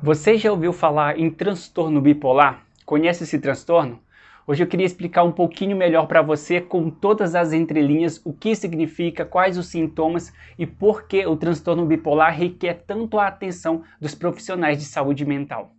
Você já ouviu falar em transtorno bipolar? Conhece esse transtorno? Hoje eu queria explicar um pouquinho melhor para você, com todas as entrelinhas, o que significa, quais os sintomas e por que o transtorno bipolar requer tanto a atenção dos profissionais de saúde mental.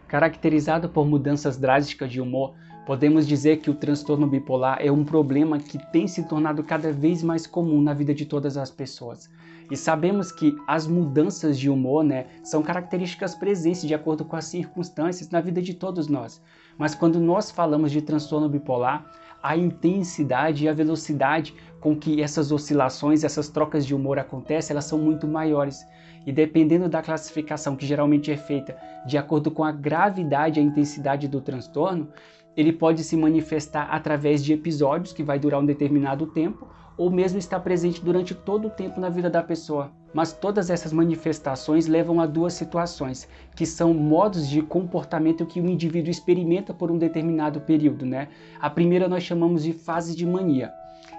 Caracterizado por mudanças drásticas de humor, podemos dizer que o transtorno bipolar é um problema que tem se tornado cada vez mais comum na vida de todas as pessoas. E sabemos que as mudanças de humor, são características presentes de acordo com as circunstâncias na vida de todos nós. Mas quando nós falamos de transtorno bipolar, a intensidade e a velocidade com que essas oscilações, essas trocas de humor acontecem, elas são muito maiores. E dependendo da classificação, que geralmente é feita de acordo com a gravidade e a intensidade do transtorno, ele pode se manifestar através de episódios que vai durar um determinado tempo, ou mesmo estar presente durante todo o tempo na vida da pessoa. Mas todas essas manifestações levam a duas situações, que são modos de comportamento que o indivíduo experimenta por um determinado período, A primeira nós chamamos de fase de mania,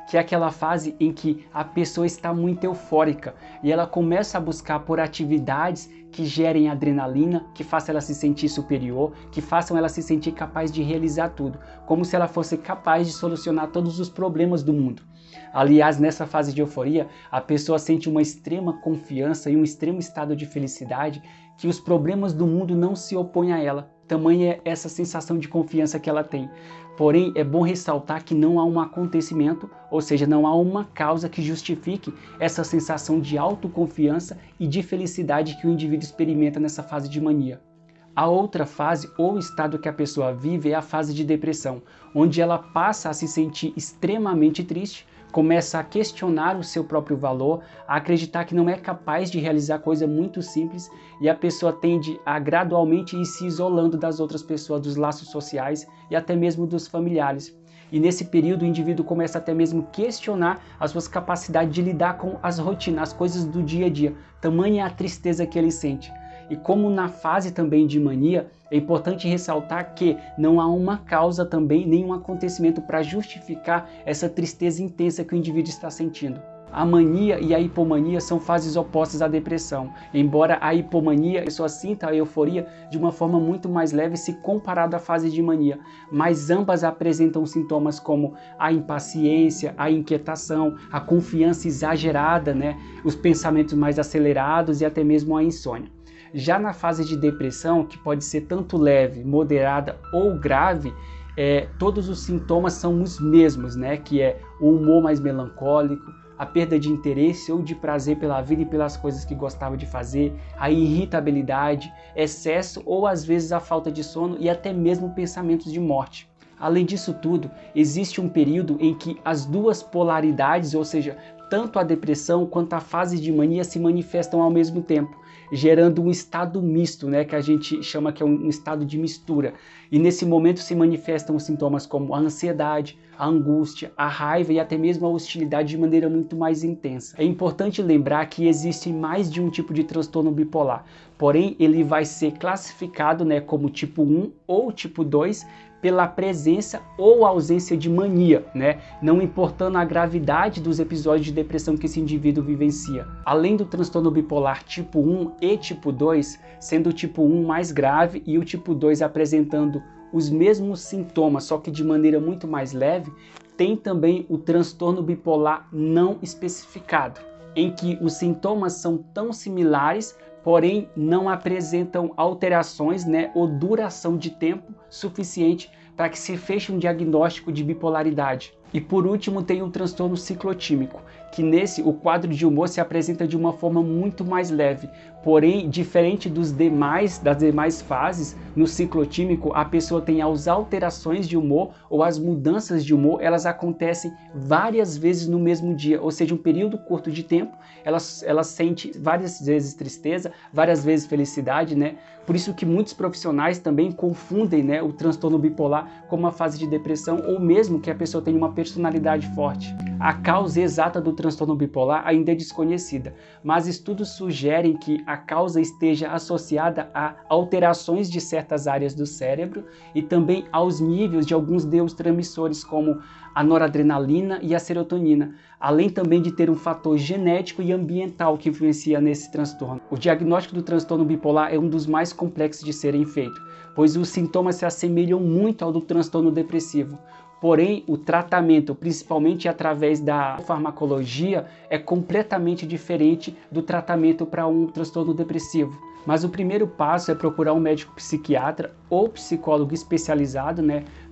que é aquela fase em que a pessoa está muito eufórica e ela começa a buscar por atividades que gerem adrenalina, que façam ela se sentir superior, que façam ela se sentir capaz de realizar tudo, como se ela fosse capaz de solucionar todos os problemas do mundo. Aliás, nessa fase de euforia, a pessoa sente uma extrema confiança e um extremo estado de felicidade que os problemas do mundo não se opõem a ela. Tamanha é essa sensação de confiança que ela tem. Porém, é bom ressaltar que não há um acontecimento, ou seja, não há uma causa que justifique essa sensação de autoconfiança e de felicidade que o indivíduo experimenta nessa fase de mania. A outra fase ou estado que a pessoa vive é a fase de depressão, onde ela passa a se sentir extremamente triste, começa a questionar o seu próprio valor, a acreditar que não é capaz de realizar coisa muito simples e a pessoa tende a gradualmente ir se isolando das outras pessoas, dos laços sociais e até mesmo dos familiares. E nesse período o indivíduo começa até mesmo a questionar as suas capacidades de lidar com as rotinas, as coisas do dia a dia, tamanha é a tristeza que ele sente. E como na fase também de mania, é importante ressaltar que não há uma causa também, nenhum acontecimento para justificar essa tristeza intensa que o indivíduo está sentindo. A mania e a hipomania são fases opostas à depressão, embora a hipomania, a pessoa sinta a euforia de uma forma muito mais leve se comparado à fase de mania, mas ambas apresentam sintomas como a impaciência, a inquietação, a confiança exagerada, os pensamentos mais acelerados e até mesmo a insônia. Já na fase de depressão, que pode ser tanto leve, moderada ou grave, todos os sintomas são os mesmos, que é o humor mais melancólico, a perda de interesse ou de prazer pela vida e pelas coisas que gostava de fazer, a irritabilidade, excesso ou às vezes a falta de sono e até mesmo pensamentos de morte. Além disso tudo, existe um período em que as duas polaridades, ou seja, tanto a depressão quanto a fase de mania se manifestam ao mesmo tempo, gerando um estado misto, que a gente chama que é um estado de mistura. E nesse momento se manifestam os sintomas como a ansiedade, a angústia, a raiva e até mesmo a hostilidade de maneira muito mais intensa. É importante lembrar que existe mais de um tipo de transtorno bipolar, porém ele vai ser classificado como tipo 1 ou tipo 2, pela presença ou ausência de mania, não importando a gravidade dos episódios de depressão que esse indivíduo vivencia. Além do transtorno bipolar tipo 1 e tipo 2, sendo o tipo 1 mais grave e o tipo 2 apresentando os mesmos sintomas, só que de maneira muito mais leve, tem também o transtorno bipolar não especificado, em que os sintomas são tão similares, porém não apresentam alterações, ou duração de tempo suficiente para que se feche um diagnóstico de bipolaridade. E por último tem o transtorno ciclotímico, que nesse o quadro de humor se apresenta de uma forma muito mais leve, porém diferente das demais fases, no ciclotímico a pessoa tem as alterações de humor ou as mudanças de humor, elas acontecem várias vezes no mesmo dia, ou seja, um período curto de tempo, ela sente várias vezes tristeza, várias vezes felicidade, Por isso que muitos profissionais também confundem, o transtorno bipolar com uma fase de depressão, ou mesmo que a pessoa tenha uma principalmente tonalidade forte. A causa exata do transtorno bipolar ainda é desconhecida, mas estudos sugerem que a causa esteja associada a alterações de certas áreas do cérebro e também aos níveis de alguns neurotransmissores como a noradrenalina e a serotonina, além também de ter um fator genético e ambiental que influencia nesse transtorno. O diagnóstico do transtorno bipolar é um dos mais complexos de serem feito, pois os sintomas se assemelham muito ao do transtorno depressivo. Porém, o tratamento, principalmente através da farmacologia, é completamente diferente do tratamento para um transtorno depressivo. Mas o primeiro passo é procurar um médico psiquiatra ou psicólogo especializado,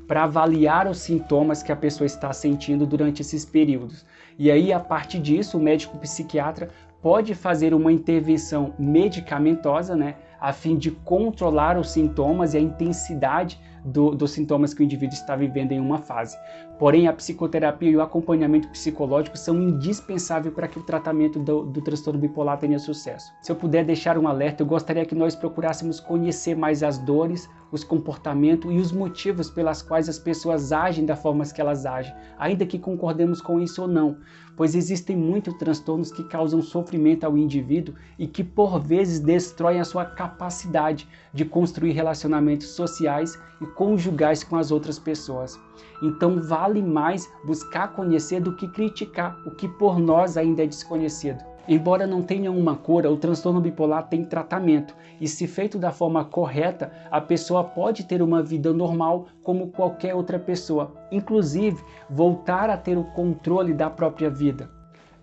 para avaliar os sintomas que a pessoa está sentindo durante esses períodos. E aí, a partir disso, o médico psiquiatra pode fazer uma intervenção medicamentosa, a fim de controlar os sintomas e a intensidade dos sintomas que o indivíduo está vivendo em uma fase. Porém, a psicoterapia e o acompanhamento psicológico são indispensáveis para que o tratamento do transtorno bipolar tenha sucesso. Se eu puder deixar um alerta, eu gostaria que nós procurássemos conhecer mais as dores, os comportamentos e os motivos pelas quais as pessoas agem da forma que elas agem, ainda que concordemos com isso ou não, pois existem muitos transtornos que causam sofrimento ao indivíduo e que por vezes destroem a sua capacidade de construir relacionamentos sociais e conjugais com as outras pessoas. Então vale mais buscar conhecer do que criticar o que por nós ainda é desconhecido. Embora não tenha uma cura, o transtorno bipolar tem tratamento e, se feito da forma correta, a pessoa pode ter uma vida normal como qualquer outra pessoa, inclusive voltar a ter o controle da própria vida.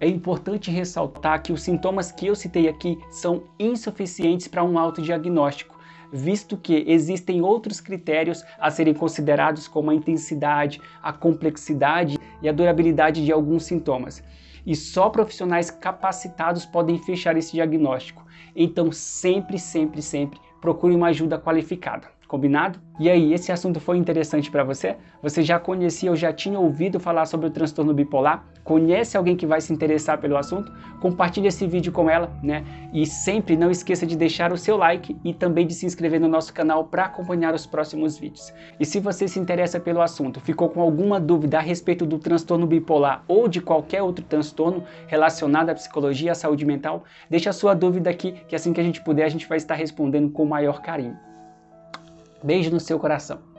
É importante ressaltar que os sintomas que eu citei aqui são insuficientes para um autodiagnóstico, visto que existem outros critérios a serem considerados, como a intensidade, a complexidade e a durabilidade de alguns sintomas. E só profissionais capacitados podem fechar esse diagnóstico. Então sempre procure uma ajuda qualificada. Combinado? E aí, esse assunto foi interessante para você? Você já conhecia ou já tinha ouvido falar sobre o transtorno bipolar? Conhece alguém que vai se interessar pelo assunto? Compartilhe esse vídeo com ela, E sempre não esqueça de deixar o seu like e também de se inscrever no nosso canal para acompanhar os próximos vídeos. E se você se interessa pelo assunto, ficou com alguma dúvida a respeito do transtorno bipolar ou de qualquer outro transtorno relacionado à psicologia e à saúde mental, deixa a sua dúvida aqui, que assim que a gente puder, a gente vai estar respondendo com o maior carinho. Beijo no seu coração.